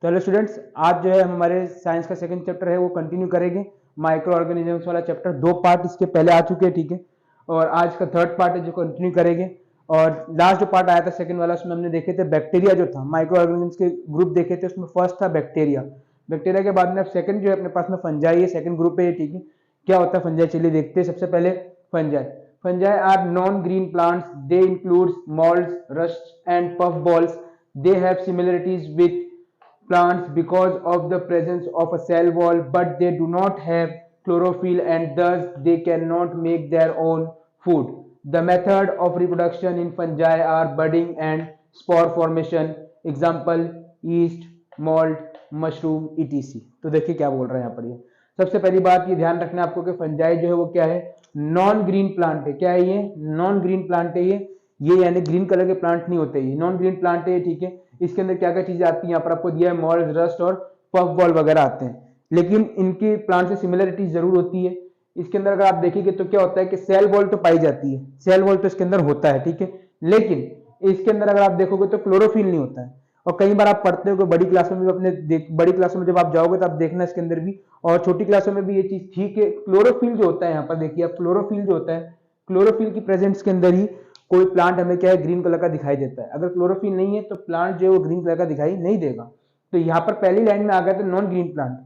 तो hello students, आज जो है हमारे साइंस का सेकंड चैप्टर है वो कंटिन्यू करेंगे। माइक्रो ऑर्गेनिजम्स वाला चैप्टर, दो पार्ट इसके पहले आ चुके हैं, ठीक है। और आज का थर्ड पार्ट है जो कंटिन्यू करेंगे। और लास्ट जो पार्ट आया था सेकंड वाला, उसमें हमने देखे थे बैक्टीरिया जो था, माइक्रो ऑर्गेनिजम्स के ग्रुप देखे थे। उसमें फर्स्ट था बैक्टीरिया। बैक्टीरिया के बाद में अब सेकंड जो है अपने पास में फंजाई है, सेकंड ग्रुप है, ठीक है। क्या होता है फंजाई, चलिए देखते हैं। सबसे पहले fungi. Fungi are non green plants, they includes moulds, rust and puff balls. They have similarities with plants because of the presence of a cell wall, but they do not have chlorophyll and thus they cannot make their own food. The method of reproduction in fungi are budding and spore formation. Example: yeast, mold, mushroom, etc. तो देखिए क्या बोल रहे हैं यहाँ पर। ये सबसे पहली बात ये ध्यान रखना है आपको कि फंजाई जो है वो क्या है, नॉन ग्रीन प्लांट है। क्या है ये? नॉन ग्रीन प्लांट है ये यानी ग्रीन कलर के प्लांट नहीं होते, ये नॉन ग्रीन प्लांट है, ठीक है। इसके अंदर क्या क्या चीजें आती है यहाँ पर आपको दिया है, मोल्ड, रस्ट और पफ बॉल वगैरह आते हैं। लेकिन इनकी प्लांट से सिमिलरिटी जरूर होती है। इसके अंदर अगर आप देखेंगे तो क्या होता है कि सेल वॉल तो पाई जाती है, सेल वॉल तो इसके अंदर होता है, ठीक है। लेकिन इसके अंदर अगर आप देखोगे तो क्लोरोफिल नहीं होता है। और कई बार आप पढ़ते हो कि बड़ी क्लासों में भी अपने बड़ी क्लासों में जब आप जाओगे तो आप देखना इसके अंदर भी, और छोटी क्लासों में भी ये चीज ठीक है। क्लोरोफिल जो होता है यहाँ पर देखिए आप, क्लोरोफिल जो होता है, क्लोरोफिल की प्रेजेंस के अंदर ही कोई प्लांट हमें क्या है, ग्रीन कलर का दिखाई देता है। अगर क्लोरोफिल नहीं है तो प्लांट जो है वो ग्रीन कलर का दिखाई नहीं देगा। तो यहाँ पर पहली लाइन में आ गया था non green plant.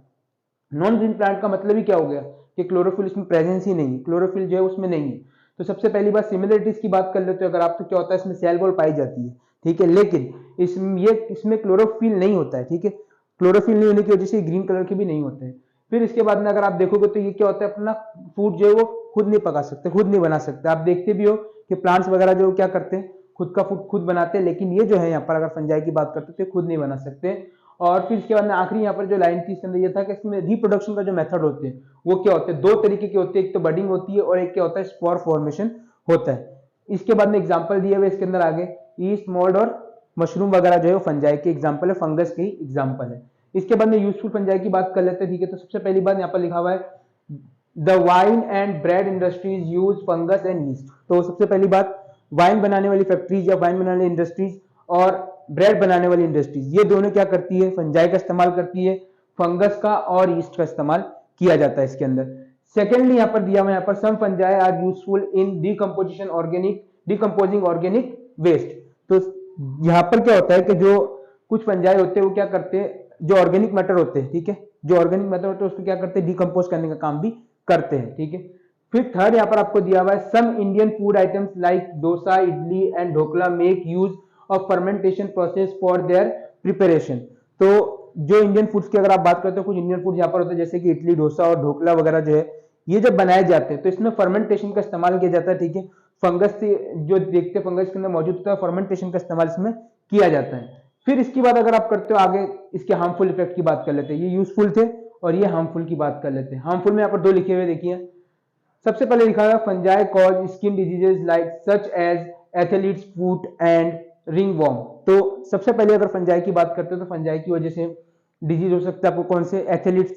Non green plant का मतलब ही क्या हो गया कि क्लोरोफिल इसमें प्रेजेंस ही नहीं है, क्लोरोफिल जो है उसमें नहीं है। तो सबसे पहली बात सिमिलरिटीज की बात कर लेते हो अगर आप, तो क्या होता है इसमें सेल वॉल पाई जाती है, ठीक है। लेकिन इसमें क्लोरोफिल नहीं होता है, ठीक है। क्लोरोफिल नहीं होने की वजह से ग्रीन कलर के भी नहीं होते हैं। फिर इसके बाद में अगर आप देखोगे तो ये क्या होता है, अपना फूड जो है वो खुद नहीं पका सकते, खुद नहीं बना सकते। आप देखते भी हो कि प्लांट्स वगैरह जो क्या करते हैं, खुद का फूड खुद बनाते हैं। लेकिन ये जो है यहाँ पर अगर फंजाई की बात करते हैं तो खुद नहीं बना सकते। और फिर इसके बाद में आखिरी यहाँ पर जो लाइन थी इसके अंदर ये था कि इसमें रिप्रोडक्शन का जो मेथड होते हैं वो क्या होते हैं, दो तरीके के होते हैं। एक तो बडिंग होती है और एक क्या होता है, स्पोर फॉर्मेशन होता है। इसके बाद में एग्जांपल दिए हुए इसके अंदर आगे, ईस्ट, मोल्ड और मशरूम वगैरह जो है फंजाई के एग्जांपल है, फंगस के एग्जांपल है। इसके बाद में यूजफुल फंजाई की बात कर लेते हैं, ठीक है। तो सबसे पहली बात यहाँ पर लिखा हुआ है, the wine and bread industries use fungus and yeast. तो सबसे पहली बात, वाइन बनाने वाली फैक्ट्रीज या वाइन बनाने वाली इंडस्ट्रीज और ब्रेड बनाने वाली इंडस्ट्रीज, ये दोनों क्या करती है, फंजाई का इस्तेमाल करती है। फंगस का और यीस्ट का इस्तेमाल किया जाता है इसके अंदर। सेकेंडली यहाँ पर दिया हुआ, यहाँ पर some fungi are useful in decomposing organic waste. तो यहाँ पर क्या होता है कि जो कुछ फंजाई होते हैं वो क्या करते हैं, जो ऑर्गेनिक मैटर होते हैं, ठीक है, जो ऑर्गेनिक मैटर होते हैं उसको क्या करते हैं, डिकम्पोज करने का काम भी करते हैं, ठीक है। फिर थर्ड यहाँ पर आपको दिया हुआ है, some Indian food items like dosa, idli and dhokla make use of fermentation process for their preparation. तो जो इंडियन फूड्स की अगर आप बात करते हो, कुछ इंडियन फूड यहाँ पर होते हैं जैसे कि इडली, डोसा और ढोकला वगैरह जो है, ये जब बनाए जाते हैं तो इसमें फर्मेंटेशन का इस्तेमाल किया जाता है, ठीक है। फंगस से जो देखते हैं फंगस के अंदर मौजूद होता है, फर्मेंटेशन का इस्तेमाल इसमें किया जाता है। फिर इसके बाद अगर आप करते हो आगे, इसके हार्मफुल इफेक्ट की बात कर लेते हैं। ये यूजफुल थे और ये हार्मफुल की बात कर लेते हैं। हार्मफुल में यहाँ पर दो लिखे हुए देखिए। सबसे पहले लिखा है, fungi cause skin diseases like such as athlete's foot and ringworm. तो सबसे पहले अगर फंजाई की बात करते हो तो फंजाई की वजह से डिजीज हो सकता है आपको, कौन से, एथलीट्स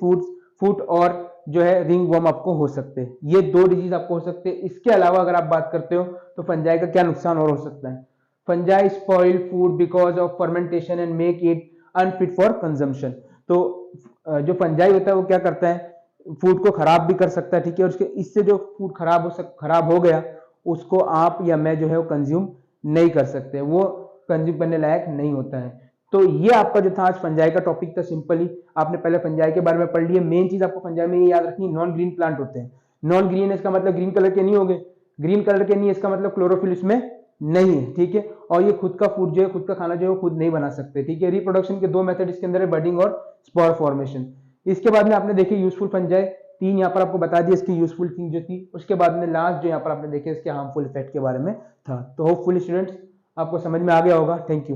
फूट और जो है रिंगवॉर्म आपको हो सकते हैं। ये दो डिजीज आपको हो सकते हैं। इसके अलावा अगर आप बात करते हो तो फंजाई का क्या नुकसान और हो सकता है, fungi spoil food because of fermentation and make it unfit for consumption. तो जो फंजाई होता है वो क्या करता है, फूड को खराब भी कर सकता है, ठीक है। और इससे जो फूड खराब हो गया उसको आप या मैं जो है वो कंज्यूम नहीं कर सकते, वो कंज्यूम करने लायक नहीं होता है। तो ये आपका जो था आज फंजाई का टॉपिक था। सिंपली आपने पहले फंजाई के बारे में पढ़ लिया। मेन चीज आपको फंजाई में ये याद रखनी, नॉन ग्रीन प्लांट होते हैं। नॉन ग्रीन इसका मतलब ग्रीन कलर के नहीं होंगे, ग्रीन कलर के नहीं इसका मतलब क्लोरोफिल इसमें नहीं है, ठीक है। और ये खुद का फूड जो है, खुद का खाना जो है वो खुद नहीं बना सकते, ठीक है। रिप्रोडक्शन के दो मेथड इसके अंदर है, बडिंग और स्पोर फॉर्मेशन। इसके बाद में आपने देखी यूजफुल फंजाई, तीन यहाँ पर आपको बता दी इसकी यूजफुल थिंग जो थी। उसके बाद में लास्ट जो यहाँ पर आपने देखे इसके हार्मफुल इफेक्ट के बारे में था। तो होपफुली स्टूडेंट्स आपको समझ में आ गया होगा। Thank you.